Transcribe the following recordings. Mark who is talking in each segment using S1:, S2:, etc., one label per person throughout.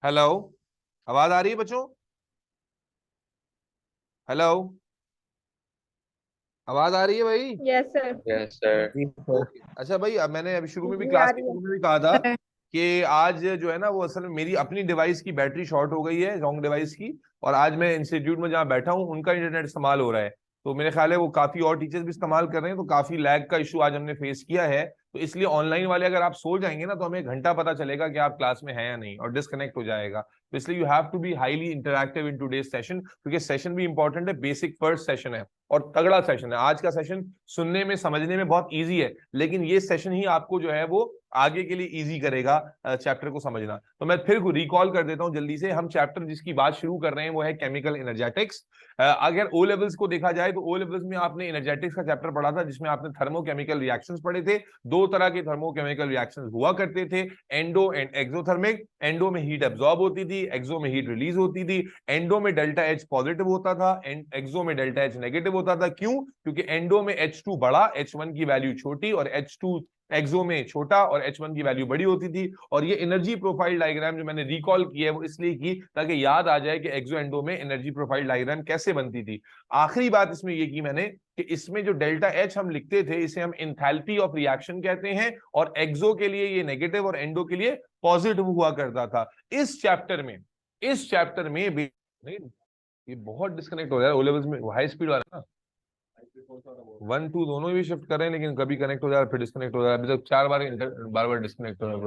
S1: Hello, आवाज आ रही है बच्चों? हेलो, आवाज आ रही है भाई?
S2: Yes sir.
S3: Yes sir.
S1: Okay, अच्छा भाई, अब मैंने अभी शुरू में भी
S2: जी आ
S1: क्लास के
S2: रही
S1: शुरू में भी कहा था
S2: है।
S1: कि आज जो है ना वो असल में मेरी अपनी डिवाइस की बैटरी शॉर्ट हो गई है, रॉन्ग डिवाइस की। और आज मैं इंस्टीट्यूट में जहाँ बैठा हूँ उनका इंटरनेट इस्तेमाल हो रहा है। तो मेरे ख्याल है वो काफी और टीचर्स भी इस्तेमाल कर रहे हैं, तो काफी लैग का इशू आज हमने फेस किया है। तो इसलिए ऑनलाइन वाले अगर आप सो जाएंगे ना तो हमें एक घंटा पता चलेगा कि आप क्लास में हैं या नहीं, और डिस्कनेक्ट हो जाएगा। तो इसलिए you have to be highly interactive in today's session, क्योंकि सेशन भी इंपॉर्टेंट है, बेसिक फर्स्ट सेशन है और तगड़ा सेशन है। आज का सेशन सुनने में समझने में बहुत ईजी है, लेकिन ये सेशन ही आपको जो है वो आगे के लिए इजी करेगा चैप्टर को समझना। तो मैं फिर रिकॉल कर देता हूं जल्दी से। हम चैप्टर जिसकी बात शुरू कर रहे हैं वो है केमिकल एनर्जेटिक्स। अगर ओ लेवल्स को देखा जाए तो ओ लेवल्स में आपने एनर्जेटिक्स का चैप्टर पढ़ा था, जिसमें आपने थर्मोकेमिकल रिएक्शंस पढ़े थे। दो तरह के थर्मोकेमिकल रिएक्शंस हुआ करते थे, एंडो एंड एक्सोथर्मिक। एंडो में हीट एब्जॉर्ब होती थी, एक्सो में हीट रिलीज होती थी। एंडो में डेल्टा एच पॉजिटिव होता था, एक्सो में डेल्टा एच नेगेटिव होता था। क्यों? क्योंकि एंडो में H2 बड़ा, H1 की वैल्यू छोटी, और H2 एक्सो में छोटा और H1 की वैल्यू बड़ी होती थी। और ये एनर्जी प्रोफाइल डायग्राम जो मैंने रिकॉल किया है वो इसलिए की ताकि याद आ जाए कि एक्सो एंडो में एनर्जी प्रोफाइल डायग्राम कैसे बनती थी। आखिरी बात इसमें ये की मैंने कि इसमें जो डेल्टा एच हम लिखते थे इसे हम इंथैल्पी ऑफ रिएक्शन कहते हैं, और एक्सो के लिए ये नेगेटिव और एंडो के लिए पॉजिटिव हुआ करता था। इस चैप्टर में नहीं, ये बहुत डिस्कनेक्ट हो रहा है। ओ लेवल्स में हाई स्पीड वाला ना, 1 2 दोनों भी शिफ्ट कर रहे हैं, लेकिन कभी कनेक्ट हो जा रहा है फिर डिस्कनेक्ट हो जा रहा है। अभी तक 4 बार बार बार डिस्कनेक्ट हो रहा है।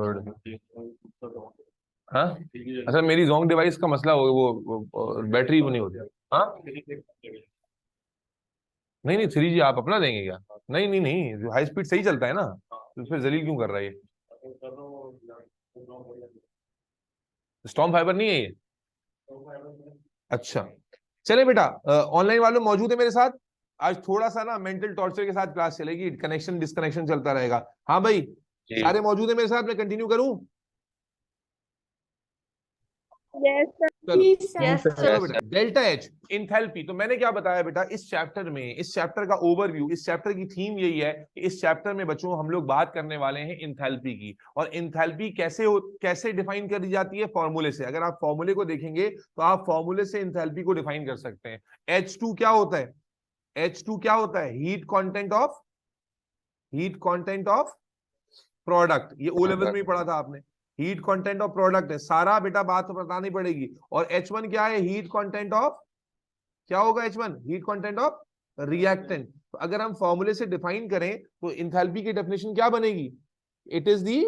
S1: हाँ, अच्छा, मेरी जोंग डिवाइस का मसला हो, वो बैटरी वो नहीं होती। हाँ, नहीं नहीं, 3G आप अपना देंगे क्या? नहीं नहीं नहीं, जो हाई स्पीड सही चलता है ना, तो फिर जलील क्यों कर रहा है ये? स्टॉर्म फाइबर नहीं है ये? अच्छा, चले बेटा, ऑनलाइन वाले मौजूद है मेरे साथ। आज थोड़ा सा ना मेंटल टॉर्चर के साथ क्लास चलेगी, कनेक्शन डिस्कनेक्शन चलता रहेगा। हाँ भाई,
S3: जी
S1: सारे मौजूद है मेरे साथ, मैं कंटिन्यू करूं?
S2: Yes sir.
S1: चलो,
S2: यस सर।
S1: चलो
S3: यस
S1: बेटा,
S3: सर।
S1: Delta H enthalpy. तो मैंने क्या बताया बेटा, इस चैप्टर में, इस चैप्टर का ओवरव्यू, इस चैप्टर की थीम यही है कि इस चैप्टर में बच्चों हम लोग बात करने वाले हैं इंथैल्पी की। और इंथैल्पी कैसे डिफाइन करी जाती है? फॉर्मूले से। अगर आप फॉर्मूले को देखेंगे तो आप फॉर्मूले से इंथैल्पी को डिफाइन कर सकते हैं। H2 क्या होता है? H2 क्या होता है? Heat content of product. ये ओ लेवल में ही पढ़ा था आपने। हीट कंटेंट ऑफ प्रोडक्ट है सारा बेटा, बात तो बतानी पड़ेगी। और H1 क्या है? हीट कंटेंट ऑफ, क्या होगा H1? Heat content of reactant. तो अगर हम फॉर्मूले से डिफाइन करें तो इंथैल्पी की डेफिनेशन क्या बनेगी? It is the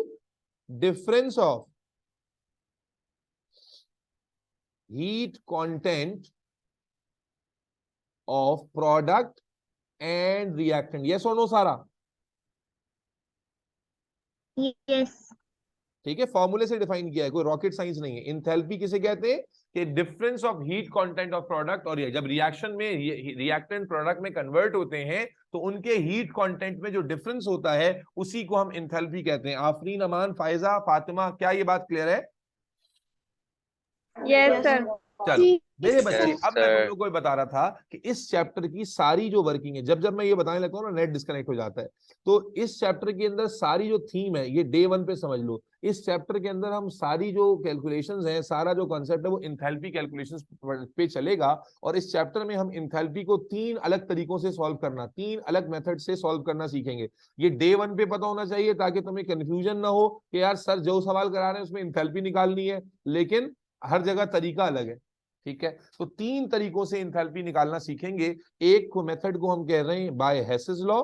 S1: difference of heat content of product and reactant. Yes और नो सारा?
S2: यस।
S1: ठीक है, फॉर्मूले से डिफाइन किया है, कोई रॉकेट साइंस नहीं है। इंथैल्पी किसे कहते हैं? कि difference of heat content of product, और जब रिएक्शन में रिएक्टेंट प्रोडक्ट में कन्वर्ट होते हैं तो उनके हीट कंटेंट में जो डिफरेंस होता है उसी को हम इंथैल्पी कहते हैं। आफरीन, अमान, फायजा, फातिमा, क्या ये बात क्लियर है?
S2: Yes sir.
S1: चलो मेरे बच्चे,
S3: यस
S1: अब मैं तुम
S3: सर।
S1: लोग को बता रहा था कि इस चैप्टर की सारी जो वर्किंग है, जब जब मैं ये बताने लगता हूँ ना नेट डिस्कनेक्ट हो जाता है। तो इस चैप्टर के अंदर सारी जो थीम है ये डे 1 पे समझ लो। इस चैप्टर के अंदर हम सारी जो कैलकुलेशंस हैं, सारा जो कॉन्सेप्ट है वो इंथैल्पी कैलकुलेशंस पे चलेगा। और इस चैप्टर में हम इंथैल्पी को 3 अलग तरीकों से सॉल्व करना, 3 अलग मेथड से सॉल्व करना सीखेंगे। ये डे 1 पे पता होना चाहिए ताकि तुम्हें कंफ्यूजन ना हो कि यार सर जो सवाल करा रहे हैं उसमें इंथैल्पी निकालनी है, लेकिन हर जगह तरीका अलग है। ठीक है, तो 3 तरीकों से इंथैल्पी निकालना सीखेंगे। एक को मेथड को हम कह रहे हैं बाय हेसेस लॉ,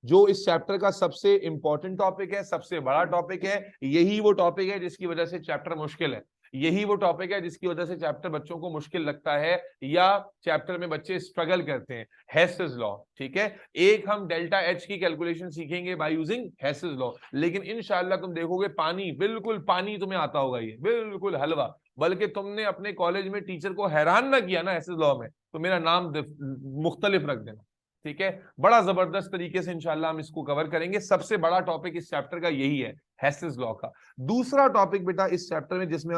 S1: जो इस चैप्टर का सबसे इंपॉर्टेंट टॉपिक है, सबसे बड़ा टॉपिक है। यही वो टॉपिक है जिसकी वजह से चैप्टर मुश्किल है। यही वो टॉपिक है जिसकी वजह से चैप्टर बच्चों को मुश्किल लगता है, या चैप्टर में बच्चे स्ट्रगल करते हैं। हेसेस लॉ, ठीक है। एक हम डेल्टा एच की कैलकुलेशन सीखेंगे बाय यूजिंग हेसेस लॉ, लेकिन इंशाल्लाह तुम देखोगे पानी, बिल्कुल पानी तुम्हें आता होगा, ये बिल्कुल हलवा। बल्कि तुमने अपने कॉलेज में टीचर को हैरान ना किया ना हेसेस लॉ में, तो मेरा नाम मुख्तलिफ रख देना। ठीक है, बड़ा जबरदस्त तरीके से इंशाल्लाह हम इसको कवर करेंगे। सबसे बड़ा टॉपिक इस चैप्टर का यही है, हेसेस लॉ का। दूसरा टॉपिक बेटा इस चैप्टर में जिसमें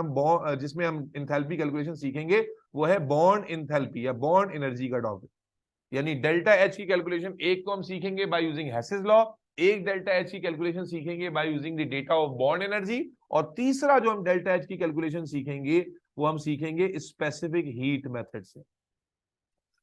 S1: हम इंथैल्पी कैलकुलेशन सीखेंगे वो है बॉन्ड इंथैल्पी या बॉन्ड एनर्जी का टॉपिक। यानी डेल्टा एच की कैलकुलेशन एक तो हम सीखेंगे बाय यूजिंग हेसेस लॉ, एक डेल्टा एच की कैलकुलेशन सीखेंगे by using the data of bond energy, और तीसरा जो हम डेल्टा एच की कैलकुलेशन सीखेंगे वो हम सीखेंगे स्पेसिफिक हीट मेथड से।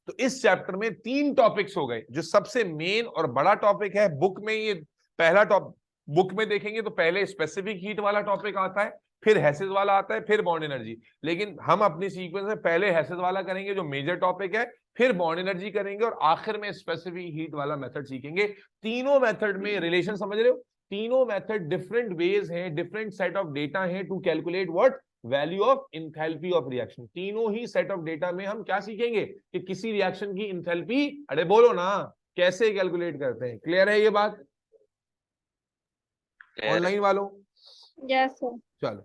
S1: तो इस चैप्टर में 3 टॉपिक्स हो गए। जो सबसे मेन और बड़ा टॉपिक है बुक में, ये पहला टॉपिक बुक में देखेंगे तो पहले स्पेसिफिक हीट वाला टॉपिक आता है, फिर हैसेस वाला आता है, फिर बॉन्ड एनर्जी। लेकिन हम अपनी सीक्वेंस में पहले हैसेस वाला करेंगे जो मेजर टॉपिक है, फिर बॉन्ड एनर्जी करेंगे, और आखिर में स्पेसिफिक हीट वाला मेथड सीखेंगे। तीनों मेथड में रिलेशन समझ रहे हो? तीनों मेथड डिफरेंट वेज हैं, डिफरेंट सेट ऑफ डेटा हैं to calculate what value of enthalpy of reaction. तीनों ही सेट ऑफ डेटा में हम क्या सीखेंगे कि किसी रिएक्शन की इंथैल्पी, अरे बोलो ना, कैसे कैलकुलेट करते हैं। क्लियर है ये बात ऑनलाइन वालों?
S2: Yes, sir.
S1: चलो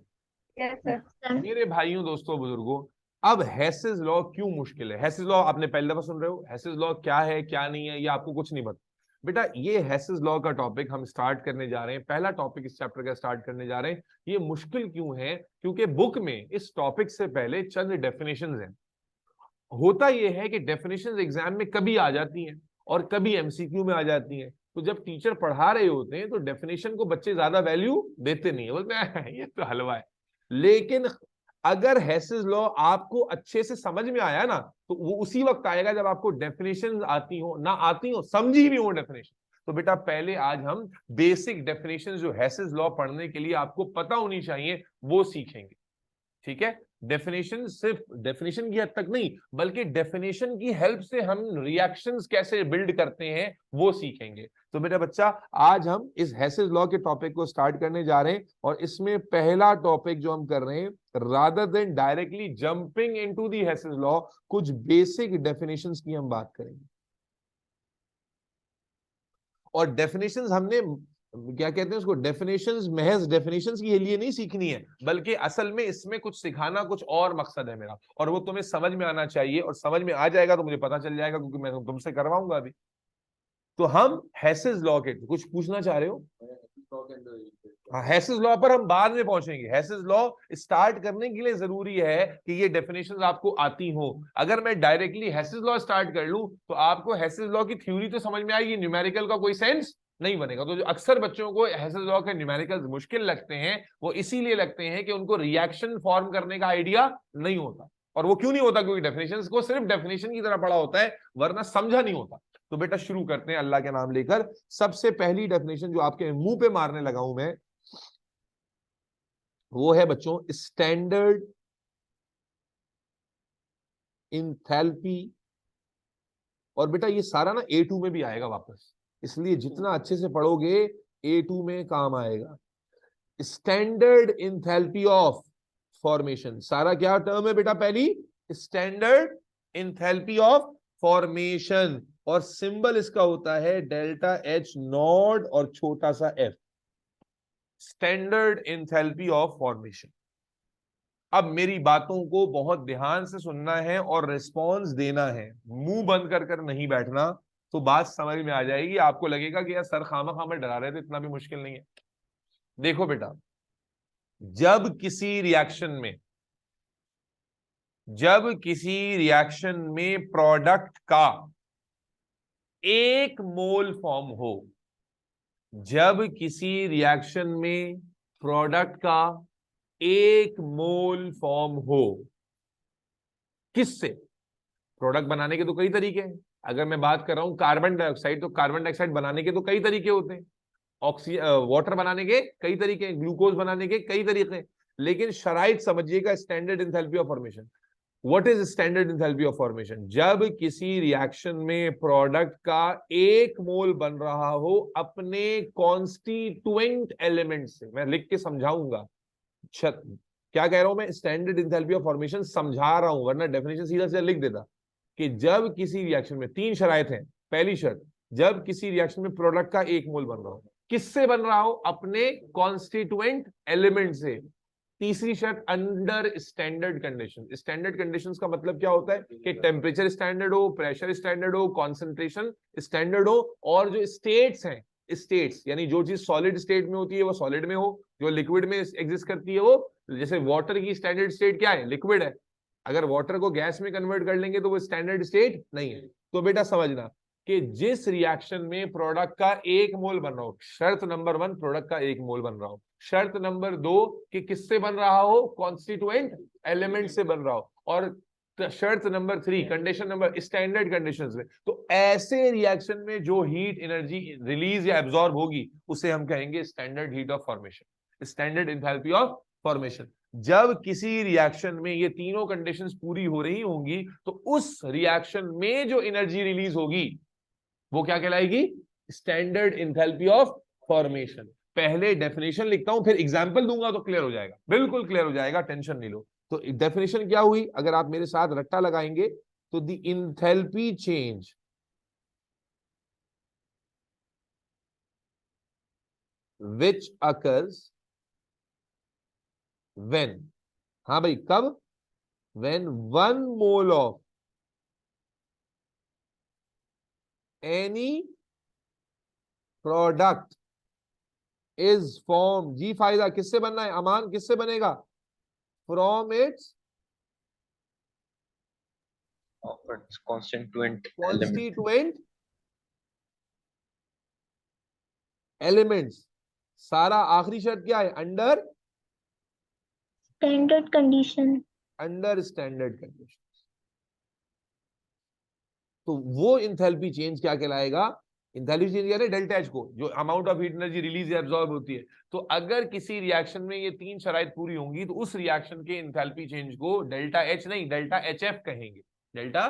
S2: Yes, sir.
S1: मेरे भाइयों दोस्तों बुजुर्गों, अब हैसेस लॉ क्यों मुश्किल है? हैसेस लॉ आपने पहली दफा सुन रहे हो। हैसेस लॉ क्या है क्या नहीं है ये आपको कुछ नहीं पता। बेटा ये हैसेस लॉ का टॉपिक हम स्टार्ट करने जा रहे हैं, पहला टॉपिक इस चैप्टर का स्टार्ट करने जा रहे हैं। ये मुश्किल क्यों है? क्योंकि बुक में इस टॉपिक से पहले चंद डेफिनेशंस हैं। होता यह है कि डेफिनेशंस एग्जाम में कभी आ जाती हैं और कभी एमसीक्यू में आ जाती हैं। तो जब टीचर पढ़ा रहे होते हैं तो डेफिनेशन को बच्चे ज्यादा वैल्यू देते नहीं है, बोलते हैं ये तो हलवा है। लेकिन अगर हैसेस लॉ आपको अच्छे से समझ में आया ना, तो वो उसी वक्त आएगा जब आपको डेफिनेशन आती हो, ना आती हो, समझी भी हो डेफिनेशन। तो बेटा पहले आज हम बेसिक डेफिनेशन जो हैसेस लॉ पढ़ने के लिए आपको पता होनी चाहिए वो सीखेंगे। ठीक है? डेफिनेशन सिर्फ डेफिनेशन की हद तक नहीं, बल्कि डेफिनेशन की हेल्प से हम रिएक्शंस कैसे बिल्ड करते हैं वो सीखेंगे। तो मेरा बच्चा आज हम इस हैसेस लॉ के टॉपिक को स्टार्ट करने जा रहे हैं, और इसमें पहला टॉपिक जो हम कर रहे हैं, rather than directly jumping into the हैसेस law, कुछ बेसिक डेफिनेशंस की हम बात करेंगे। और डेफिनेशंस हमने क्या कहते हैं उसको, डेफिनेशंस महज डेफिनेशंस के लिए नहीं सीखनी है, बल्कि असल में इसमें कुछ सिखाना कुछ और मकसद है मेरा, और वो तुम्हें समझ में आना चाहिए। और समझ में आ जाएगा तो मुझे पता चल जाएगा, क्योंकि मैं तुमसे करवाऊंगा अभी। तो हम हैसेस लॉ के कुछ पूछना चाह रहे हो? हाँ, हैसेस लॉ पर हम बाद में पहुंचेंगे। हैसेस लॉ स्टार्ट करने के लिए जरूरी है कि ये डेफिनेशंस आपको आती हो। अगर मैं डायरेक्टली हैसेस लॉ स्टार्ट कर लूं तो आपको हैसेस लॉ की थ्योरी तो समझ में आएगी, न्यूमेरिकल का कोई सेंस नहीं बनेगा। तो जो अक्सर बच्चों को हैसेस लॉ के न्यूमेरिकल मुश्किल लगते हैं, वो इसीलिए लगते हैं कि उनको रिएक्शन फॉर्म करने का आइडिया नहीं होता। और वो क्यों नहीं होता? क्योंकि डेफिनेशंस को सिर्फ डेफिनेशन की तरह पढ़ा होता है, वरना समझा नहीं होता। तो बेटा शुरू करते हैं अल्लाह के नाम लेकर। सबसे पहली डेफिनेशन जो आपके मुंह पे मारने लगा हूं मैं, वो है बच्चों स्टैंडर्ड इंथैल्पी। और बेटा ये सारा ना A2 में भी आएगा वापस, इसलिए जितना अच्छे से पढ़ोगे A2 में काम आएगा। स्टैंडर्ड इंथैल्पी ऑफ फॉर्मेशन, सारा क्या टर्म है बेटा? पहली स्टैंडर्ड इंथैल्पी ऑफ फॉर्मेशन, और सिंबल इसका होता है डेल्टा H नॉट और छोटा सा f। Standard enthalpy of formation. अब मेरी बातों को बहुत ध्यान से सुनना है और रिस्पॉन्स देना है, मुंह बंद कर कर नहीं बैठना, तो बात समझ में आ जाएगी। आपको लगेगा कि यार सर खामा खामा डरा रहे थे, इतना भी मुश्किल नहीं है। देखो बेटा, जब किसी रिएक्शन में प्रोडक्ट का 1 मोल फॉर्म हो, जब किसी रिएक्शन में प्रोडक्ट का 1 मोल फॉर्म हो, किससे? प्रोडक्ट बनाने के तो कई तरीके हैं। अगर मैं बात कर रहा हूं कार्बन डाइऑक्साइड, तो कार्बन डाइऑक्साइड बनाने के तो कई तरीके होते हैं। वाटर बनाने के कई तरीके हैं, ग्लूकोज बनाने के कई तरीके हैं। लेकिन शराइत समझिएगा, standard enthalpy of formation. What is standard enthalpy of formation? जब किसी रिएक्शन में प्रोडक्ट का 1 मोल बन रहा हो अपने कॉन्स्टिट्यूएंट एलिमेंट से। मैं लिख के समझाऊंगा, क्या कह रहा हूं मैं? स्टैंडर्ड इंथैल्पी ऑफ फॉर्मेशन समझा रहा हूं, वरना डेफिनेशन सीधा सीधा लिख देता कि जब किसी रिएक्शन में 3 शराइत हैं। पहली शर्त, जब किसी रिएक्शन में प्रोडक्ट का 1 मोल बन रहा हो, किससे बन रहा हो? अपने कॉन्स्टिट्यूएंट एलिमेंट से। तीसरी शर्त, under standard condition. Standard conditions का मतलब क्या होता है कि टेम्परेचर स्टैंडर्ड हो, प्रेशर स्टैंडर्ड हो, कॉन्सेंट्रेशन स्टैंडर्ड हो, और जो स्टेट्स हैं, स्टेट्स यानी जो चीज सॉलिड स्टेट में होती है वो सॉलिड में हो, जो लिक्विड में एग्जिस्ट करती है वो, जैसे वाटर की स्टैंडर्ड स्टेट क्या है? लिक्विड है। अगर वाटर को गैस में कन्वर्ट कर लेंगे तो वो स्टैंडर्ड स्टेट नहीं है। तो बेटा समझना, कि जिस रिएक्शन में प्रोडक्ट का 1 मोल बन रहा हो, शर्त नंबर 1 प्रोडक्ट का 1 मोल बन रहा हो, शर्त नंबर 2 कि किससे बन रहा हो, कॉन्स्टिट्यूएंट एलिमेंट से बन रहा हो, और शर्त number 3 condition number standard conditions में, तो ऐसे रिएक्शन में जो हीट एनर्जी रिलीज या एब्जॉर्ब होगी उसे हम कहेंगे standard heat of formation, standard enthalpy of formation. जब किसी रिएक्शन में ये तीनों कंडीशंस पूरी हो रही होंगी तो उस रिएक्शन में जो एनर्जी रिलीज होगी वो क्या कहलाएगी, स्टैंडर्ड एंथैल्पी ऑफ फॉर्मेशन। पहले डेफिनेशन लिखता हूं फिर एग्जांपल दूंगा तो क्लियर हो जाएगा, बिल्कुल क्लियर हो जाएगा, टेंशन नहीं लो। तो डेफिनेशन क्या हुई, अगर आप मेरे साथ रट्टा लगाएंगे तो the enthalpy change which occurs when, हाँ भाई कब, when 1 mole of any product is formed, जी फायदा किससे बनना है अमान, किससे बनेगा, from its
S3: constituent
S1: constituent elements। सारा आखिरी शर्त क्या है, under
S2: Standard condition.
S1: Under standard condition. तो वो इंथैल्पी चेंज क्या कहलाएगा, इंथैल्पी चेंज क्या है, डेल्टा एच को, जो amount of heat energy release या एब्जॉर्ब होती है। तो अगर किसी रिएक्शन में ये 3 शराइत पूरी होंगी तो उस रिएक्शन के इंथैल्पी चेंज को डेल्टा एच नहीं डेल्टा एच एफ कहेंगे। डेल्टा,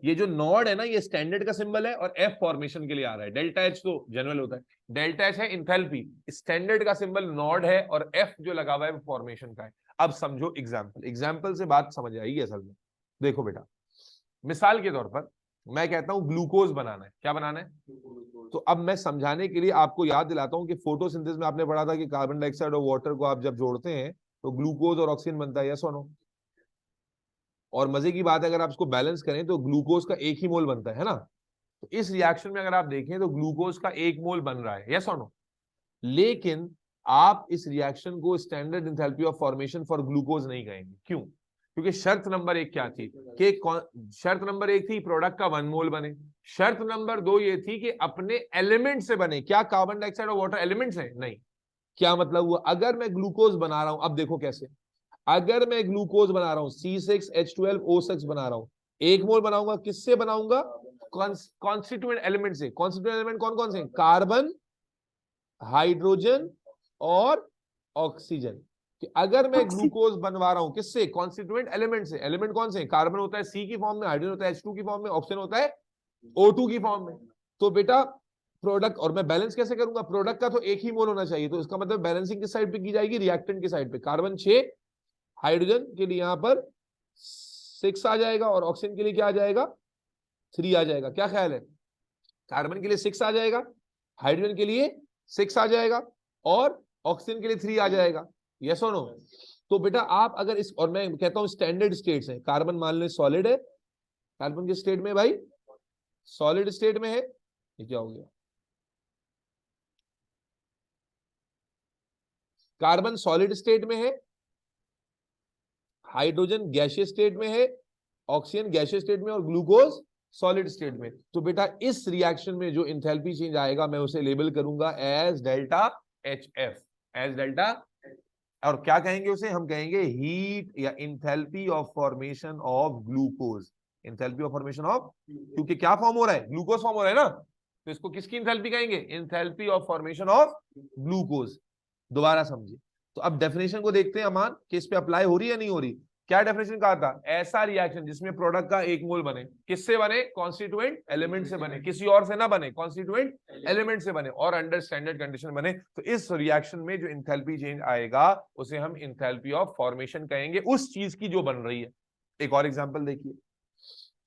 S1: ये जो नॉड है ना ये स्टैंडर्ड का सिंबल है और एफ फॉर्मेशन के लिए आ रहा है, डेल्टा एच तो जनरल होता है, डेल्टा एच है इंथैल्पी, स्टैंडर्ड का सिंबल नॉड है और एफ जो लगा हुआ है वो फॉर्मेशन का है। अब समझो एग्जाम्पल, एग्जाम्पल से बात समझ आएगी असल में। देखो बेटा, मिसाल के तौर पर मैं कहता हूं ग्लूकोज बनाना है, क्या बनाना है, तो अब मैं समझाने के लिए आपको याद दिलाता हूं कि फोटोसिंथेसिस में आपने पढ़ा था कि कार्बन डाइऑक्साइड और वाटर को आप जब जोड़ते हैं तो ग्लूकोज और ऑक्सीजन बनता है, यस और नो। और मजे की बात है अगर आप इसको बैलेंस करें तो ग्लूकोज का 1 ही मोल बनता है ना। तो इस रिएक्शन में अगर आप देखें तो ग्लूकोज का 1 मोल बन रहा है, यस और नो। लेकिन आप इस रिएक्शन को standard enthalpy of formation for glucose नहीं कहेंगे, क्यों, क्योंकि शर्त नंबर 1 क्या थी कि शर्त नंबर 1 थी प्रोडक्ट का 1 मोल बने, शर्त नंबर 2 ये थी कि अपने एलिमेंट से बने। क्या कार्बन डाइऑक्साइड और वाटर एलिमेंट्स हैं, नहीं। क्या मतलब हुआ, अगर मैं ग्लूकोज बना रहा हूं, अब देखो कैसे, अगर मैं ग्लूकोज बना रहा हूं C6H12O6 बना रहा हूं, 1 मोल बनाऊंगा, किससे बनाऊंगा, कॉन्स्टिट्यूएंट एलिमेंट से। कॉन्स्टिट्यूएंट एलिमेंट कौन कौन से, कार्बन, हाइड्रोजन और ऑक्सीजन। कि अगर मैं ग्लूकोज बनवा रहा हूं किससे, कॉन्स्टिट्यूएंट एलिमेंट से। एलिमेंट कौन से, कार्बन होता है C की फॉर्म में, हाइड्रोजन होता है H2 की फॉर्म में, ऑक्सीजन होता है O2 की फॉर्म में। तो बेटा प्रोडक्ट, और मैं बैलेंस कैसे करूंगा, प्रोडक्ट का तो 1 ही मोल होना चाहिए, तो इसका मतलब बैलेंसिंग किस साइड पे की जाएगी, रिएक्टेंट की साइड पे। कार्बन 6, हाइड्रोजन के लिए यहां पर 6 आ जाएगा और ऑक्सीजन के लिए क्या आ जाएगा, 3 आ जाएगा। क्या ख्याल है, कार्बन के लिए 6 आ जाएगा, हाइड्रोजन के लिए 6 आ जाएगा और ऑक्सीजन के लिए 3 आ जाएगा, यस और नो। तो बेटा आप अगर इस, और मैं कहता हूं स्टैंडर्ड स्टेट्स हैं, कार्बन मान लो सॉलिड है, कार्बन के स्टेट में भाई सॉलिड स्टेट में है, ये क्या हो गया, कार्बन सॉलिड स्टेट में है, हाइड्रोजन गैसियस स्टेट में है, ऑक्सीजन गैसियस स्टेट में और ग्लूकोज सॉलिड स्टेट में। तो बेटा इस रिएक्शन में जो एंथैल्पी चेंज आएगा मैं उसे लेबल करूंगा as delta HF, as delta, और क्या कहेंगे उसे, हम कहेंगे हीट या enthalpy of formation of glucose, enthalpy of formation of, क्योंकि क्या फॉर्म हो रहा है, ग्लूकोज फॉर्म हो रहा है ना, तो इसको किसकी एंथैल्पी कहेंगे, enthalpy of formation of glucose. दोबारा समझिए, तो अब डेफिनेशन को देखते हैं अमान कि इस पे अप्लाई हो रही है या नहीं हो रही। क्या डेफिनेशन कहा था, ऐसा रिएक्शन जिसमें प्रोडक्ट का 1 मोल बने, किससे बने, कॉन्स्टिट्यूएंट एलिमेंट से बने, किसी और से ना बने, कॉन्स्टिट्यूएंट एलिमेंट से बने और अंडर स्टैंडर्ड कंडीशन बने। तो इस रिएक्शन में जो इंथैल्पी चेंज आएगा उसे हम इंथैल्पी ऑफ फॉर्मेशन कहेंगे, उस चीज की जो बन रही है। एक और एग्जांपल देखिए,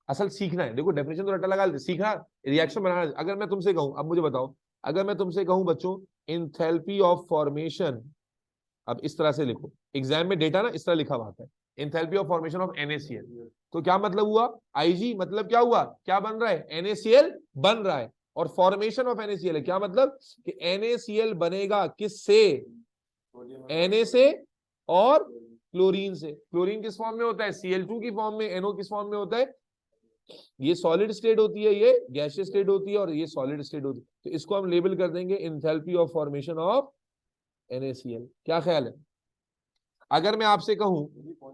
S1: असल सीखना है, देखो डेफिनेशन तो रट्टा लगा लेते, सीखना रिएक्शन बनाना। अगर मैं तुमसे कहूं, अब मुझे बताओ, अगर मैं तुमसे कहूं बच्चों इंथैल्पी ऑफ फॉर्मेशन, अब इस तरह से लिखो, एग्जाम में डेटा ना इस तरह लिखा हुआ है, enthalpy of formation of NaCl, तो क्या मतलब हुआ, Ig मतलब क्या हुआ, क्या बन रहा है, NaCl बन रहा है, और फॉर्मेशन ऑफ NaCl है, क्या मतलब कि NaCl बनेगा किससे, Na से और क्लोरीन से। क्लोरीन किस फॉर्म में होता है, Cl2 की फॉर्म में, NO किस फॉर्म में होता है ये सॉलिड स्टेट होती है, ये गैसियस स्टेट होती है, और ये सॉलिड स्टेट होती है। तो इसको हम लेबल कर देंगे enthalpy of formation of NaCl। क्या ख्याल है? अगर मैं आपसे कहूं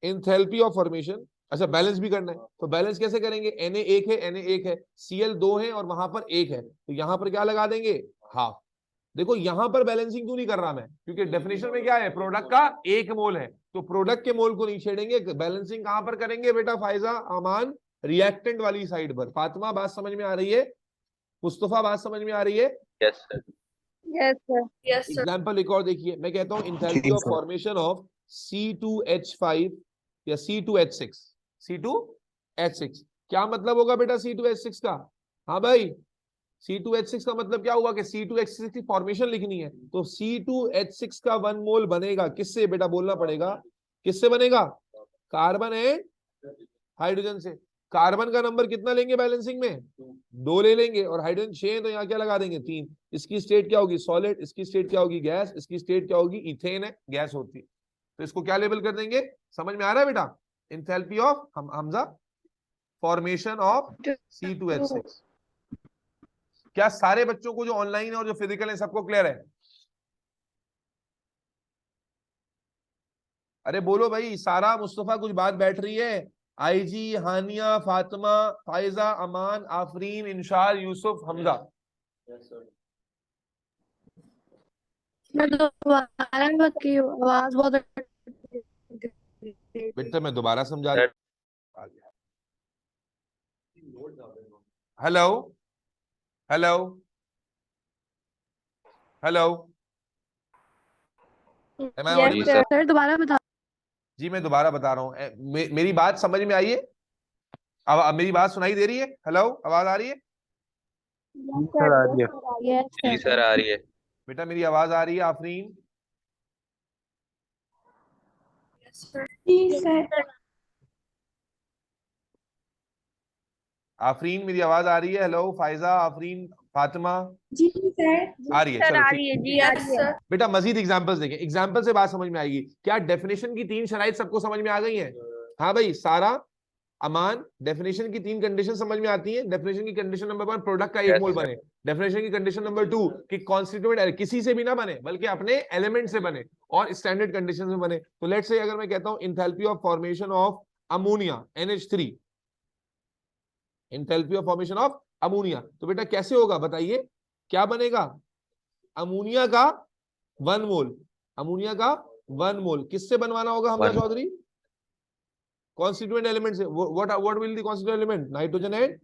S1: एंथैल्पी ऑफ फॉर्मेशन, अच्छा बैलेंस भी करना है, तो बैलेंस कैसे करेंगे? Na एक है, Na एक है, Cl दो है, और वहां पर एक है, तो यहां पर क्या लगा देंगे? हाफ। देखो यहां पर बैलेंसिंग क्यों नहीं कर रहा मैं, क्योंकि डेफिनेशन में क्या है, प्रोडक्ट का 1 मोल है, तो प्रोडक्ट के मोल को नहीं छेड़ेंगे। बैलेंसिंग कहां पर करेंगे बेटा? फायजा, अमान, रिएक्टेंट वाली साइड पर। फातिमा बात समझ में आ रही है? मुस्तफा बात समझ में आ रही है?
S3: Yes sir.
S2: Yes, sir. Yes, sir.
S1: Example एक और देखिए, मैं कहता हूं enthalpy of formation of C2H5 या C2H6। C2H6 क्या मतलब होगा बेटा C2H6 का? हाँ भाई, C2H6 का मतलब क्या हुआ कि C2H6 की फॉर्मेशन लिखनी है, तो C2H6 का 1 मोल बनेगा किससे बेटा? बोलना पड़ेगा, किससे बनेगा? कार्बन एंड हाइड्रोजन से। कार्बन का नंबर कितना लेंगे बैलेंसिंग में? 2 ले लेंगे, और हाइड्रोजन 6 है, तो यहाँ क्या लगा देंगे? 3। इसकी स्टेट क्या होगी? सॉलिड। इसकी स्टेट क्या होगी? गैस। इसकी स्टेट क्या होगी? इथेन है, गैस होती है। तो इसको क्या लेबल कर देंगे? समझ में आ रहा है बेटा? Enthalpy of Hamza formation of C2H6। क्या सारे बच्चों को जो ऑनलाइन है और जो फिजिकल है सबको क्लियर है? अरे बोलो भाई, सारा, मुस्तफा, कुछ बात बैठ रही है? आईजी, हानिया, फातिमा, फाइजा, अमान, आफरीन, इंशार, यूसुफ, हमजा।
S2: मैं दोबारा बताती हूँ, आवाज बहुत
S1: बेटा मैं दोबारा समझा रहा हूं। Hello hello hello, Am I
S2: Yes,
S1: audible?
S2: sir. Sir दोबारा बता।
S1: जी मैं दोबारा बता रहा हूँ। मेरी बात समझ में आई है? अब मेरी बात सुनाई दे रही है? हेलो, आवाज आ रही है?
S2: Yes, sir.
S3: आ रही है।
S2: Yes,
S3: जी
S2: sir.
S3: सर आ रही है।
S1: बेटा मेरी आवाज आ रही है आफरीन?
S2: जी सर।
S1: आफरीन मेरी आवाज आ रही है? हेलो फाइजा, आफरीन, फातिमा,
S2: जी सर।
S1: आ रही है?
S2: सर
S1: चलो
S2: आ
S1: ठीक।
S2: रही है जी, आ रही है।
S1: बेटा मजीद एग्जांपल्स देखें, एग्जांपल से बात समझ में आएगी। क्या डेफिनेशन की 3 शराइत सबको समझ में आ गई हैं? हाँ भाई, सारा, अमान, डेफिनेशन की 3 कंडीशन समझ में आती है। डेफिनेशन की कंडीशन नंबर 1, प्रोडक्ट का 1
S3: Yes,
S1: मोल
S3: sir.
S1: बने। डेफिनेशन की कंडीशन नंबर 2 कि कॉन्स्टिट्यूएंट किसी से भी ना बने, बल्कि अपने एलिमेंट से बने और स्टैंडर्ड कंडीशन में बने। तो लेट्स से अगर मैं कहता हूं enthalpy of formation of ammonia NH3, enthalpy of formation of ammonia, तो बेटा कैसे होगा बताइए? क्या बनेगा? अमोनिया का 1 मोल, अमोनिया का 1 मोल किससे बनवाना होगा Hamza
S3: One.
S1: Chaudhary? Constituent element से। What will the constituent element? Nitrogen and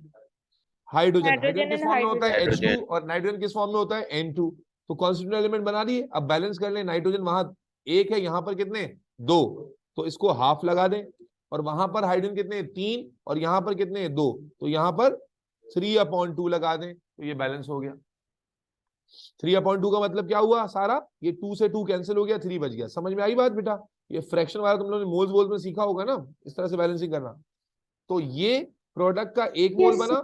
S1: hydrogen. Hydrogen किस फॉर्म में होता है? H2,
S3: hydrogen.
S1: और नाइट्रोजन किस फॉर्म में होता है? N2। तो कॉन्स्टिट्यूएंट एलिमेंट बना दिए। अब बैलेंस कर लें, नाइट्रोजन वहां 1 है, यहां पर कितने? 2, तो इसको हाफ लगा दें, और वहां पर हाइड्रोजन कितने? 3, और यहां पर कितने? 2, तो यहां पर 3/2 लगा दें, तो ये बैलेंस हो गया। 3/2 का मतलब क्या हुआ सारा? ये 2 से 2 कैंसिल हो गया, 3 बच गया। समझ में आई बात बेटा? ये फ्रैक्शन वाला तुम लोगों ने मोल्स वोल्स में सीखा होगा ना, इस तरह से बैलेंसिंग करना। तो ये प्रोडक्ट का 1 मोल बना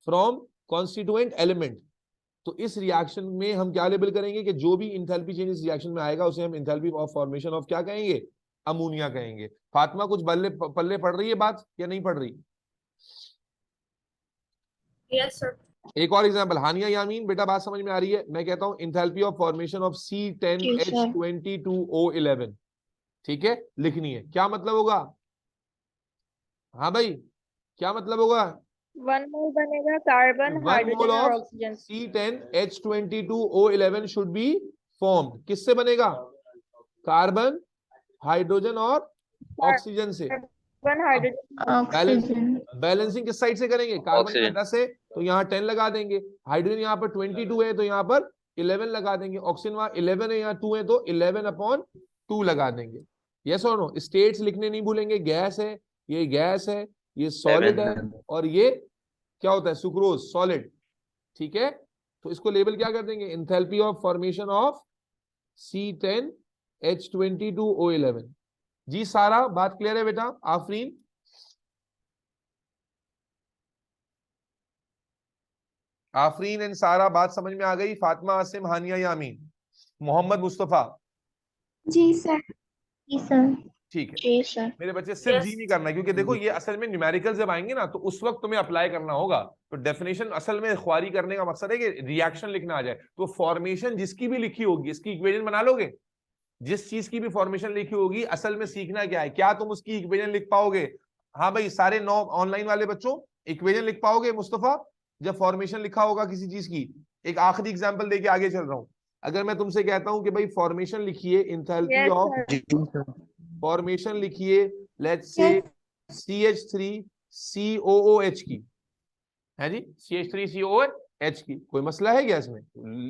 S1: फ्रॉम कॉन्स्टिट्यूएंट एलिमेंट। तो इस रिएक्शन में हम क्या लेबल करेंगे कि जो भी इंथैल्पी चेंज इस रिएक्शन में आएगा उसे हम इंथैल्पी ऑफ फॉर्मेशन ऑफ क्या कहेंगे? अमोनिया कहेंगे। फातिमा कुछ बल्ले पल्ले पड़ रही है बात या नहीं पड़ रही?
S2: Yes sir.
S1: एक और एग्जांपल, हानिया यामीन, बेटा बात समझ में आ रही है? मैं कहता हूं enthalpy of formation of C10H22O11, ठीक है, लिखनी है। क्या मतलब होगा? हाँ भाई, क्या मतलब होगा?
S2: 1 मोल बनेगा कार्बन,
S1: 1
S2: हाइड्रोजन
S1: मोल
S2: और
S1: of
S2: oxygen.
S1: C10H22O11 should be formed. किससे बनेगा? कार्बन, हाइड्रोजन और ऑक्सीजन से।
S2: कार्बन, हाइड्रोजन,
S1: बैलेंसिंग किस साइड से करेंगे? Carbon
S3: oxygen.
S1: 10 है तो यहाँ 10 लगा देंगे, हाइड्रोजन यहाँ पर 22 है तो यहाँ पर 11 लगा देंगे, ऑक्सीजन वहां 11 है यहाँ 2 है तो 11/2 लगा देंगे। यस और नो? स्टेट्स लिखने नहीं भूलेंगे। गैस है, ये गैस है, ये सॉलिड है, और ये क्या होता है? Sucrose, solid. ठीक है, तो इसको लेबल क्या कर देंगे? Enthalpy of formation of C10H22O11। जी सारा बात क्लियर है बेटा? आफरीन, आफरीन एंड सारा बात समझ में आ गई? फातिमा, आसिम, हानिया, यामीन, मोहम्मद, मुस्तफा।
S2: जी सर। जी सर।
S1: ठीक है
S2: जी सर।
S1: मेरे बच्चे, सिर्फ
S2: Yes.
S1: जी नहीं करना है, क्योंकि देखो ये असल में न्यूमेरिकल जब आएंगे ना तो उस वक्त तुम्हें अप्लाई करना होगा। तो डेफिनेशन असल में ख्वारी करने का मकसद है कि रिएक्शन लिखना आ जाए। तो फॉर्मेशन जिसकी भी लिखी होगी इसकी इक्वेशन बना लोगे। जिस चीज की भी फॉर्मेशन लिखी होगी, असल में सीखना क्या है, क्या तुम उसकी इक्वेशन लिख पाओगे? हाँ भाई, सारे 9 ऑनलाइन वाले बच्चों इक्वेशन लिख पाओगे मुस्तफा, जब फॉर्मेशन लिखा होगा किसी चीज की? एक आखिरी एग्जांपल देके आगे चल रहा हूं। अगर मैं तुमसे कहता हूं कि भाई फॉर्मेशन लिखिए, enthalpy
S2: Yes
S1: of
S2: sir.
S1: Formation लिखिए, लेट्स से CH3COOH की, है जी, CH3COOH की, कोई मसला है क्या इसमें?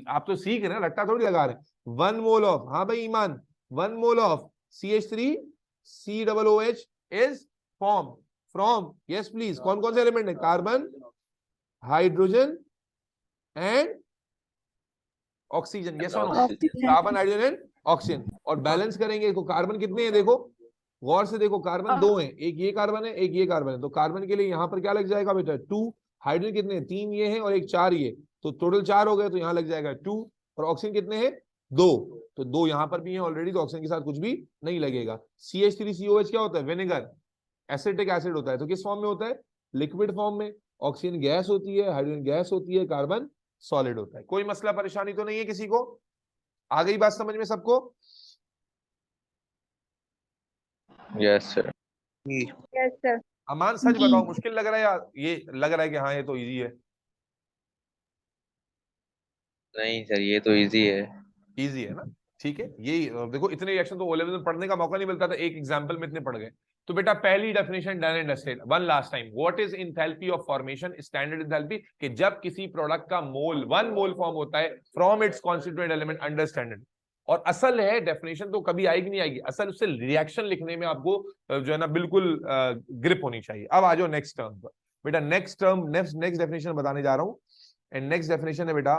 S1: आप तो सीख रहे हैं, रट्टा थोड़ी लगा रहे हैं। 1 मोल ऑफ, हाँ भाई Iman, 1 mole of CH3COOH is form from, yes please, कौन कौन से एलिमेंट है? Carbon, hydrogen and oxygen, yes और no? Carbon, hydrogen and oxygen. और बैलेंस करेंगे तो कार्बन कितने हैं देखो, गौर से देखो, कार्बन 2 हैं, एक ये कार्बन है, एक ये कार्बन है। तो कार्बन के लिए यहाँ पर क्या लग जाएगा बेटा? 2। हाइड्रोजन कितने हैं? 3 ये हैं और एक 4 ये, तो टोटल 4 हो गए, तो यहाँ लग जाएगा 2। और ऑक्सीजन कितने हैं? 2। तो 2 यहाँ पर भी है ऑलरेडी, तो ऑक्सीजन के साथ कुछ भी नहीं लगेगा। CH3COH क्या होता है? विनेगर, एसिटिक एसिड होता है। तो किस फॉर्म में होता है? लिक्विड फॉर्म में। ऑक्सीजन गैस होती है, हाइड्रोजन गैस होती है, कार्बन सॉलिड होता है। कोई मसला परेशानी तो नहीं है किसी को? आ गई बात समझ में सबको?
S3: Yes sir.
S2: Yes sir.
S1: अमान सच
S2: जी।
S1: बताओ, मुश्किल लग रहा है या ये लग रहा है कि हाँ ये तो इजी है?
S3: नहीं सर, ये तो इजी है।
S1: इजी है ना? ठीक है, यही देखो, इतने रिएक्शन तो ओ लेवल में पढ़ने का मौका नहीं मिलता था, एक एग्जांपल में इतने पढ़ गए। तो बेटा पहली definition done and dusted, one last time. What is enthalpy of formation? Standard enthalpy, कि जब किसी प्रोडक्ट का मोल 1 मोल फॉर्म होता है from its constituent element under standard. और असल है डेफिनेशन तो कभी आएगी नहीं आएगी, असल उससे रिएक्शन लिखने में आपको जो है ना बिल्कुल ग्रिप होनी चाहिए। अब आ जाओ नेक्स्ट टर्म पर। बेटा नेक्स्ट टर्म, नेक्स्ट डेफिनेशन बताने जा रहा हूं। एंड नेक्स्ट डेफिनेशन है बेटा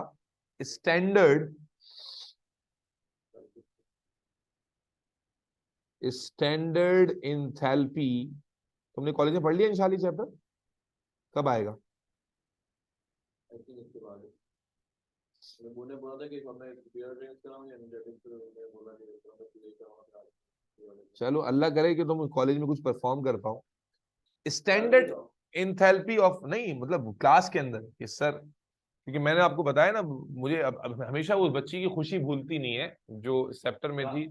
S1: स्टैंडर्ड एंथैल्पी। तुमने कॉलेज में पढ़ लिया इंशाल्लाह चैप्टर? कब आएगा? चलो अल्लाह करे कि तुम कॉलेज में कुछ परफॉर्म कर पाओ। स्टैंडर्ड एंथैल्पी ऑफ, नहीं मतलब क्लास के अंदर कि सर, क्योंकि मैंने आपको बताया ना, मुझे अब हमेशा उस बच्ची की खुशी भूलती नहीं है जो सेप्टर में थी।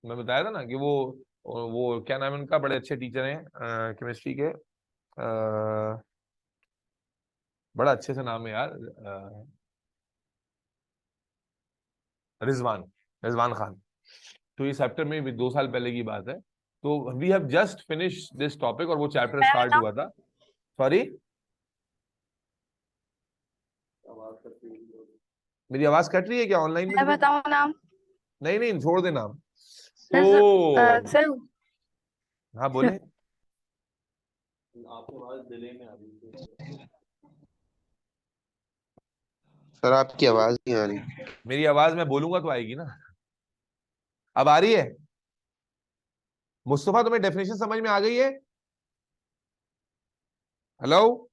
S1: मैं बताया था ना कि वो क्या नाम है उनका, बड़े अच्छे टीचर हैं केमिस्ट्री के, बड़ा अच्छे से नाम है यार, रिजवान, रिजवान खान। तो ये चैप्टर में भी 2 साल पहले की बात है। तो we have just finish this topic और वो चैप्टर स्टार्ट हुआ था। सॉरी, मेरी आवाज कट रही है क्या ऑनलाइन में?
S2: मैं बताऊं नाम?
S1: नहीं नहीं, छोड़ दे नाम।
S2: सर
S1: तो
S2: सर
S1: हाँ बोले।
S4: सर आपकी आवाज नहीं आ रही।
S1: मेरी आवाज मैं बोलूंगा तो आएगी ना। अब आ रही है? मुस्तफा तुम्हें डेफिनेशन समझ में आ गई है? हेलो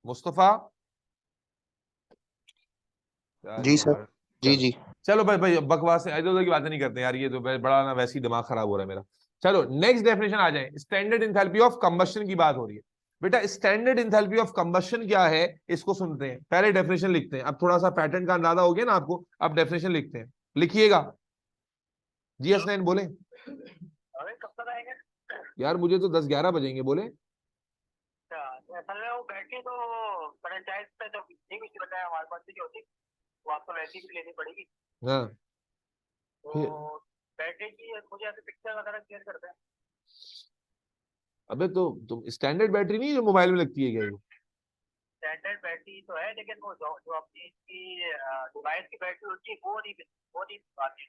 S1: मुस्तफा?
S4: जी सर। जी
S1: चलो
S4: जी।
S1: चलो भाई भाई, बकवास इधर उधर की बातें नहीं करते यार, ये तो बड़ा ना वैसे ही दिमाग खराब हो रहा है मेरा। चलो नेक्स्ट डेफिनेशन आ जाए। स्टैंडर्ड एंथैल्पी ऑफ कंबशन की बात हो रही है। बेटा स्टैंडर्ड एंथैल्पी ऑफ कंबशन क्या है, इसको सुनते हैं, पहले डेफिनेशन लिखते हैं। अब थोड़ा सा पैटर्न का अंदाजा हो गया ना आपको, अब डेफिनेशन लिखते हैं, लिखिएगा। जी हसनैन बोले।
S5: कब तक आएंगे?
S1: यार मुझे तो 10-11 बजेंगे, बोले।
S5: असल में वो बैटरी तो फ्रेंचाइज पे तो नहीं कुछ बताया, हमारे पास नहीं होती, वो आपको वैसी भी लेनी पड़ेगी।
S1: हाँ
S5: तो बैटरी की मुझे अभी पिक्चर वगैरह क्लियर करते हैं।
S1: अबे तो तुम स्टैंडर्ड बैटरी नहीं जो मोबाइल में लगती है क्या? ये
S5: स्टैंडर्ड बैटरी तो है, लेकिन वो जो अपनी इसकी डिवाइस की बैटरी होती है वो नहीं आती है।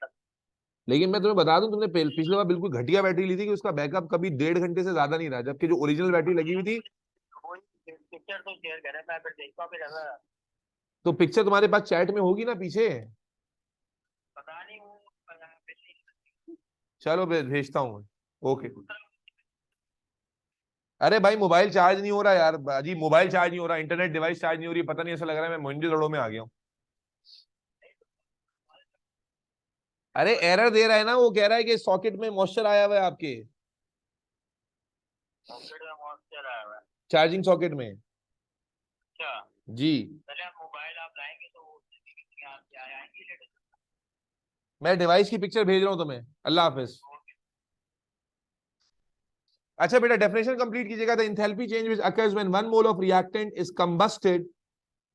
S1: लेकिन मैं तुम्हें बता दूं, तुमने पिछले बार बिल्कुल घटिया बैटरी ली थी कि उसका बैकअप कभी 1.5 घंटे से ज्यादा नहीं रहा, जबकि जो ओरिजिनल बैटरी लगी हुई थी।
S5: पिक्चर तो शेयर करें, मैं फिर देखता हूँ, फिर अगर
S1: तो पिक्चर तुम्हारे पास चैट में होगी ना पीछे?
S5: पता नहीं वो
S1: चलो भेजता हूँ। ओके। अरे भाई मोबाइल चार्ज नहीं हो रहा यार, अजी मोबाइल चार्ज नहीं हो रहा, इंटरनेट डिवाइस चार्ज नहीं हो रही, पता नहीं, ऐसा लग रहा है मैं मोइंजे दड़ों में आ गया हूँ। अरे एरर दे रहा है ना, वो कह रहा है कि सॉकेट में मॉइस्चर आया हुआ है आपके
S5: सॉकेट में मॉइस्चर आया हुआ है।
S1: चार्जिंग सॉकेट में।
S5: अच्छा,
S1: जी
S5: पहले आप मोबाइल आप लाएंगे तो आप क्या आएंगे लेटर?
S1: मैं डिवाइस की पिक्चर भेज रहा हूं तुम्हें। अल्लाह हाफिज। अच्छा बेटा डेफिनेशन कंप्लीट कीजिएगा। The enthalpy change which occurs when one mole of reactant is combusted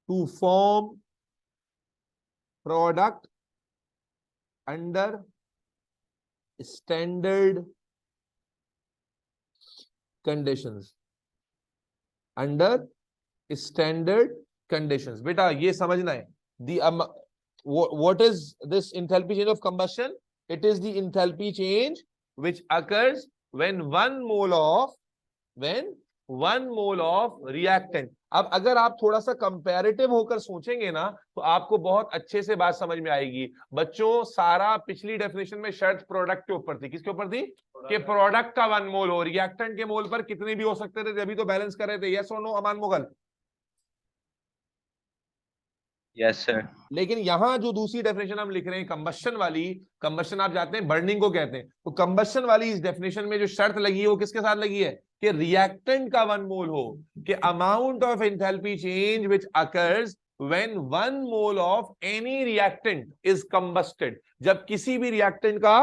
S1: to form product under standard conditions. Under standard conditions. बेटा ये समझना है, दी what is this enthalpy change of combustion? It is the enthalpy change which occurs when one mole of reactant। अब अगर आप थोड़ा सा comparative होकर सोचेंगे ना तो आपको बहुत अच्छे से बात समझ में आएगी। बच्चों सारा पिछली डेफिनेशन में शर्त प्रोडक्ट के ऊपर थी। किसके ऊपर थी? कि प्रोडक्ट का वन मोल हो, रिएक्टेंट के मोल पर कितने भी हो सकते थे, तभी तो बैलेंस कर रहे थे। यस और no Aman Mughal?
S3: Yes sir.
S1: लेकिन यहां जो दूसरी डेफिनेशन हम लिख रहे हैं कंबस्शन वाली, कंबस्शन आप जानते हैं बर्निंग को कहते हैं, तो कंबस्शन वाली इस डेफिनेशन में जो शर्त लगी है वो किसके साथ लगी है? कि रिएक्टेंट का वन मोल हो, कि amount of enthalpy change which occurs when one mole of any reactant is combusted. जब किसी भी रिएक्टेंट का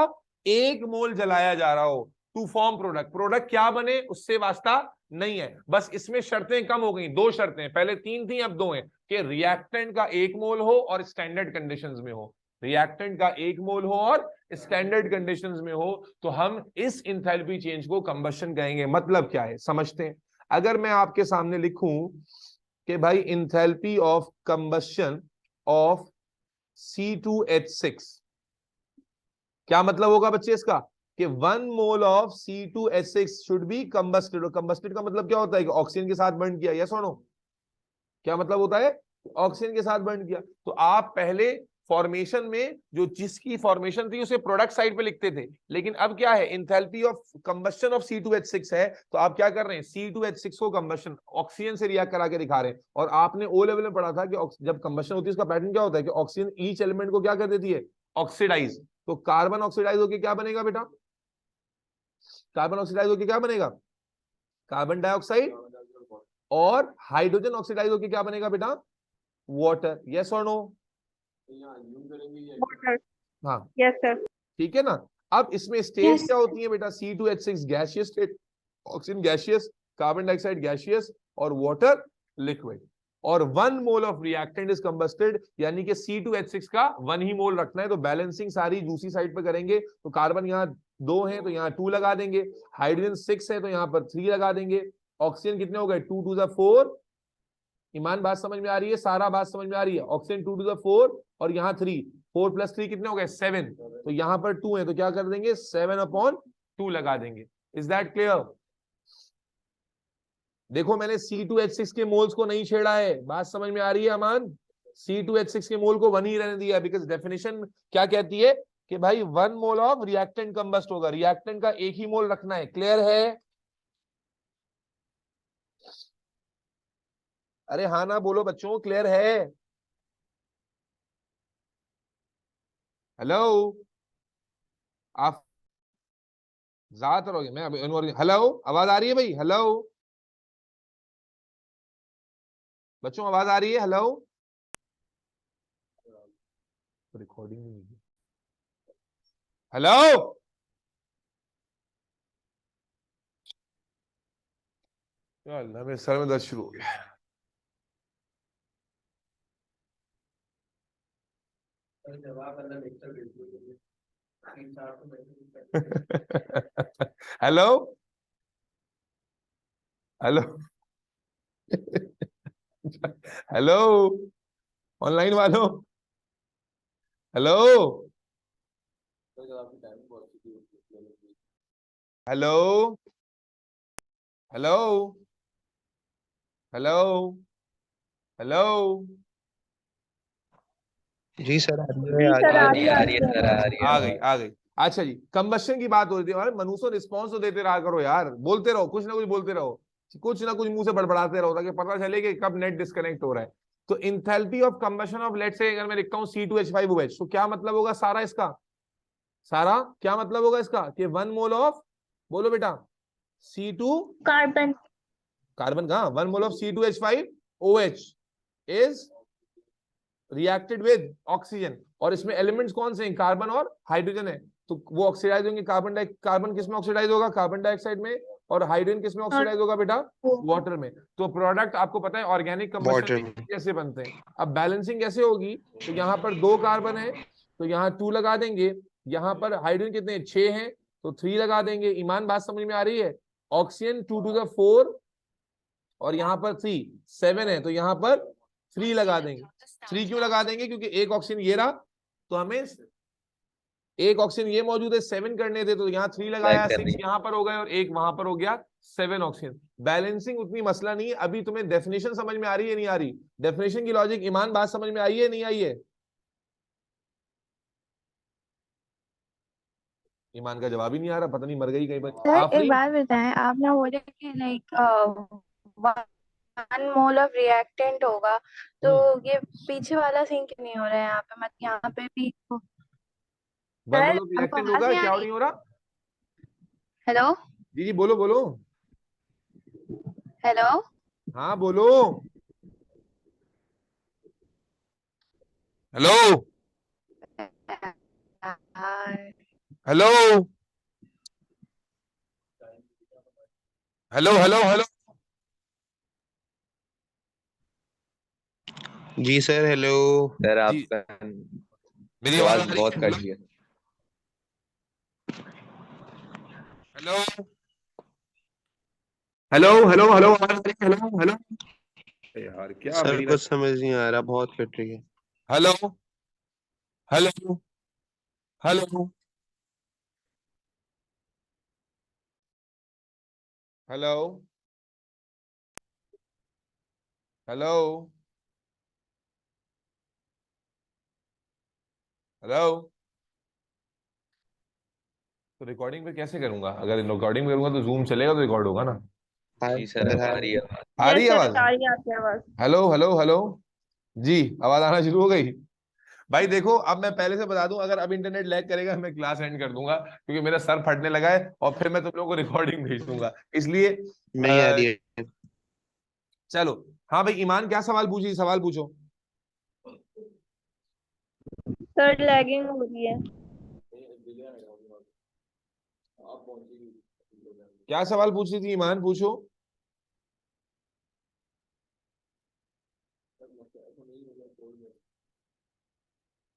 S1: एक मोल जलाया जा रहा हो टू फॉर्म प्रोडक्ट। प्रोडक्ट क्या बने उससे वास्ता नहीं है, बस इसमें शर्तें कम हो गई। दो शर्तें, पहले तीन थी अब दो हैं, कि रिएक्टेंट का एक मोल हो और स्टैंडर्ड कंडीशंस में हो। रिएक्टेंट का एक मोल हो और स्टैंडर्ड कंडीशंस में हो तो हम इस इंथैल्पी चेंज को कंबस्शन कहेंगे। मतलब क्या है समझते हैं। अगर मैं आपके सामने लिखूं कि भाई enthalpy of combustion of C2H6, क्या मतलब होगा बच्चे इसका? कि 1 mole of C2H6 should be combusted. और कंबस्टेड का मतलब क्या होता है? कि ऑक्सीजन के साथ बर्न किया। यस और नो? क्या मतलब होता है? ऑक्सीजन के साथ बर्न किया। तो आप पहले फॉर्मेशन में जो जिसकी फॉर्मेशन थी उसे प्रोडक्ट साइड पे लिखते थे, लेकिन अब क्या है? Enthalpy of combustion of C2H6 है, तो आप क्या कर रहे हैं? C2H6 को कंबस्शन ऑक्सीजन से रिएक्ट करा के दिखा रहे हैं। और आपने ओ लेवल में पढ़ा था कि जब कंबस्शन होती है उसका पैटर्न क्या होता है? कि ऑक्सीजन ईच एलिमेंट को क्या कर देती है? ऑक्सीडाइज। तो कार्बन ऑक्सीडाइज होकर क्या बनेगा बेटा? कार्बन ऑक्सीडाइज होकर क्या बनेगा? Carbon dioxide. और हाइड्रोजन ऑक्सीडाइज होकर क्या बनेगा बेटा? वाटर। यस और नो?
S2: वाटर।
S1: हाँ
S2: यस सर।
S1: ठीक है ना। अब इसमें स्टेज क्या होती है बेटा? C2H6 gaseous state, oxygen gaseous, carbon dioxide gaseous और वाटर लिक्विड। और 1 मोल ऑफ रिएक्टेंट इज कंबस्टेड, यानी कि C2H6 का 1 ही मोल रखना है। तो बैलेंसिंग सारी दूसरी साइड पे करेंगे। तो कार्बन यहाँ 2 है तो यहाँ 2 लगा देंगे, हाइड्रोजन 6 है तो यहाँ पर 3 लगा देंगे, ऑक्सीजन कितने हो गए? 2 2 4। ईमान बात समझ में आ रही है? सारा बात समझ में आ रही है? ऑक्सीजन 2 2 4 और यहाँ 3, 4 + 3 कितने हो गए? 7। तो यहाँ पर 2 है तो क्या कर देंगे? 7/2 लगा देंगे। Is that clear? देखो मैंने C2H6 के मोल्स को नहीं छेड़ा है। बात समझ में आ रही है अमान? C2H6 के मोल को 1 ही रहने दिया, बिकॉज डेफिनेशन क्या कहती है? कि भाई 1 मोल ऑफ रिएक्टेंट कंबस्ट होगा, रिएक्टेंट का एक ही मोल रखना है। क्लियर है? अरे हाँ ना बोलो बच्चों, क्लियर है? हेलो, आप ज्यादा रहोगे। मैं हेलो, आवाज आ रही है भाई? हेलो बच्चों, आवाज आ रही है? हेलो, रिकॉर्डिंग नहीं है। हेलो, अल्लाह मेरे सर में दर्द शुरू हो गया। हेलो हेलो हेलो ऑनलाइन वालों, hello hello hello hello hello.
S4: जी सर,
S2: जी सर, आ रही है
S3: आ रही है सर, आ रही है।
S1: आ गई आ गई। अच्छा जी, कंबस्शन की बात हो रही थी। और मनुष्य रिस्पॉन्स तो देते रहा करो यार, बोलते रहो, कुछ ना कुछ बोलते रहो, कुछ ना कुछ मुंह से बड़बड़ाते रहो, ताकि पता चले कि कब नेट डिस्कनेक्ट हो रहा है। तो enthalpy of combustion of, let's say अगर मैं लिखता हूँ C2H5OH, तो क्या मतलब होगा सारा इसका? सारा क्या मतलब होगा इसका कि 1 मोल ऑफ, बोलो बेटा, C2
S2: कार्बन।
S1: कार्बन कहाँ, 1 mole of C2H5OH is reacted with oxygen, और इसमें एलिमेंट्स कौन से हैं, कार्बन और हाइड्रोजन है, तो वो ऑक्सीडाइज होंगे। कार्बन किस में ऑक्सीडाइज होगा, कार्बन डाइऑक्साइड में, और हाइड्रोजन किस में ऑक्सीडाइज होगा बेटा, वाटर में। तो प्रोडक्ट आपको पता है ऑर्गेनिक
S4: वाटर
S1: कंबशन
S4: में।
S1: कैसे बनते हैं। अब बैलेंसिंग कैसे होगी, तो यहाँ पर 2 कार्बन है तो यहाँ 2 लगा देंगे, यहाँ पर हाइड्रोजन कितने 6 हैं तो 3 लगा देंगे। ईमान बात समझ में आ रही है, ऑक्सीजन 2 to the 4 और यहाँ पर 3 7 है तो यहाँ पर 3 लगा देंगे। 3 क्यों लगा देंगे, क्योंकि एक ऑक्सीजन ये रहा तो हमें एक ऑक्सीजन ये मौजूद है 7 करने थे, तो यहाँ 3 लगाया, 6 यहाँ पर हो गए और एक वहां पर हो गया 7 ऑक्सीजन। बैलेंसिंग उतनी मसला नहीं है। अभी तुम्हें डेफिनेशन समझ में आ रही है नहीं आ रही, डेफिनेशन की लॉजिक ईमान बात समझ में आई है नहीं आई है। ईमान का जवाब ही नहीं आ रहा, पता नहीं मर गई कहीं पर।
S2: सर एक
S1: आफरीन,
S2: बात बताएं, आपने बोला कि लाइक 1 मोल ऑफ रिएक्टेंट होगा, तो ये पीछे वाला सीन क्यों नहीं हो रहा है यहाँ पे, मतलब यहाँ पे भी।
S1: 1
S2: सर
S1: मोल ऑफ
S2: हमको
S1: रिएक्टेंट
S2: आवाज
S1: होगा,
S2: नहीं आ
S1: क्या
S2: रही।
S1: नहीं हो रहा।
S2: हेलो
S1: जी जी बोलो बोलो,
S2: हेलो।
S1: हाँ बोलो, hello hello hello hello hello.
S4: जी सर, हेलो।
S3: सर
S1: जी
S3: आपका
S1: मेरी आवाज
S3: आवाज
S1: आ रही
S3: बहुत
S1: है,
S3: कट
S1: बोलो।
S3: रही है।
S1: हेलो हेलो हेलो हेलो, आवाज आ रही है, हेलो हेलो। यार क्या
S4: सर
S1: मेरी ना,
S4: कुछ समझ नहीं आ रहा, बहुत कट रही है।
S1: Hello hello hello hello hello hello. तो रिकॉर्डिंग पे कैसे करूंगा, अगर रिकॉर्डिंग में करूंगा तो जूम चलेगा तो रिकॉर्ड होगा ना।
S4: हाय
S3: जी सर,
S4: सर,
S3: अब आ
S4: हाय।
S3: रही है आवाज।
S1: आ रही
S2: यस
S1: है
S2: सर,
S1: आवाज,
S2: आ रही है आपकी आवाज।
S1: Hello hello hello. जी आवाज आना शुरू हो गई। भाई देखो, अब मैं पहले से बता दूं, अगर अब इंटरनेट लैग करेगा मैं क्लास एंड कर दूंगा, क्योंकि मेरा सर फटने लगा है और फिर मैं तुम लोगों को रिकॉर्डिंग भेज दूंगा, इसलिए
S4: नहीं आ रही है।
S1: चलो। हाँ भाई ईमान, क्या सवाल पूछी, सवाल पूछो।
S2: सर लैगिंग हो रही है।
S1: क्या सवाल पूछ रही थी ईमान, पूछो।